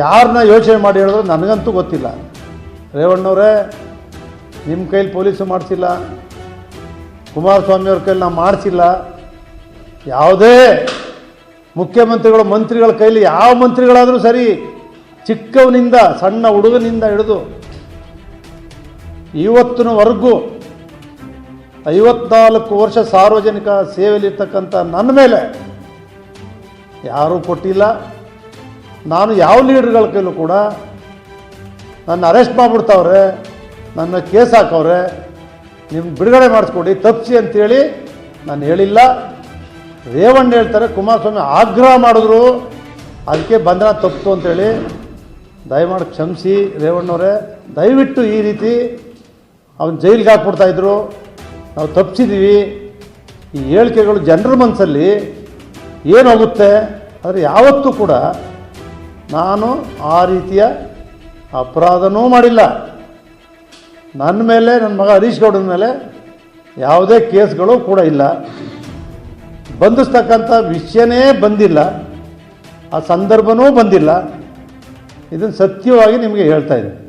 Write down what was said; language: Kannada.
ಯಾರನ್ನ ಯೋಚನೆ ಮಾಡಿ ಹೇಳಿದ್ರು ನನಗಂತೂ ಗೊತ್ತಿಲ್ಲ. ರೇವಣ್ಣವರೇ, ನಿಮ್ಮ ಕೈಲಿ ಪೊಲೀಸು ಮಾಡಿಸಿಲ್ಲ, ಕುಮಾರಸ್ವಾಮಿಯವ್ರ ಕೈಲಿ ನಾವು ಮಾಡಿಸಿಲ್ಲ. ಯಾವುದೇ ಮುಖ್ಯಮಂತ್ರಿಗಳು ಮಂತ್ರಿಗಳ ಕೈಲಿ, ಯಾವ ಮಂತ್ರಿಗಳಾದರೂ ಸರಿ, ಚಿಕ್ಕವನಿಂದ ಸಣ್ಣ ಹುಡುಗನಿಂದ ಹಿಡಿದು ಇವತ್ತಿನವರೆಗೂ 54 ವರ್ಷ ಸಾರ್ವಜನಿಕ ಸೇವೆಯಲ್ಲಿರ್ತಕ್ಕಂಥ ನನ್ನ ಮೇಲೆ ಯಾರೂ ಕೊಟ್ಟಿಲ್ಲ. ನಾನು ಯಾವ ಲೀಡರ್ಗಳ ಕೈಲೂ ಕೂಡ ನನ್ನ ಅರೆಸ್ಟ್ ಮಾಡಿಬಿಡ್ತಾವ್ರೆ, ನನ್ನ ಕೇಸ್ ಹಾಕವ್ರೆ, ನಿಮ್ಮ ಬಿಡುಗಡೆ ಮಾಡಿಸ್ಕೊಡಿ, ತಪ್ಪಿಸಿ ಅಂತೇಳಿ ನಾನು ಹೇಳಿಲ್ಲ. ರೇವಣ್ಣ ಹೇಳ್ತಾರೆ ಕುಮಾರಸ್ವಾಮಿ ಆಗ್ರಹ ಮಾಡಿದ್ರು, ಅದಕ್ಕೆ ಬಂಧನ ತಪ್ಪಿತು ಅಂತೇಳಿ. ದಯಮಾಡಿ ಕ್ಷಮಿಸಿ ರೇವಣ್ಣವರೇ, ದಯವಿಟ್ಟು ಈ ರೀತಿ ಅವನು ಜೈಲಿಗೆ ಹಾಕ್ಬಿಡ್ತಾಯಿದ್ರು, ನಾವು ತಪ್ಪಿಸಿದ್ದೀವಿ. ಈ ಹೇಳಿಕೆಗಳು ಜನರ ಮನಸ್ಸಲ್ಲಿ ಏನಾಗುತ್ತೆ, ಆದರೆ ಯಾವತ್ತೂ ಕೂಡ ನಾನು ಆ ರೀತಿಯ ಅಪರಾಧನೂ ಮಾಡಿಲ್ಲ. ನನ್ನ ಮೇಲೆ, ನನ್ನ ಮಗ ಹರೀಶ್ ಗೌಡನ ಮೇಲೆ ಯಾವುದೇ ಕೇಸ್ಗಳು ಕೂಡ ಇಲ್ಲ. ಬಂಧಿಸ್ತಕ್ಕಂಥ ವಿಷಯನೇ ಬಂದಿಲ್ಲ, ಆ ಸಂದರ್ಭನೂ ಬಂದಿಲ್ಲ. ಇದನ್ನು ಸತ್ಯವಾಗಿ ನಿಮಗೆ ಹೇಳ್ತಾ ಇದ್ದೀನಿ.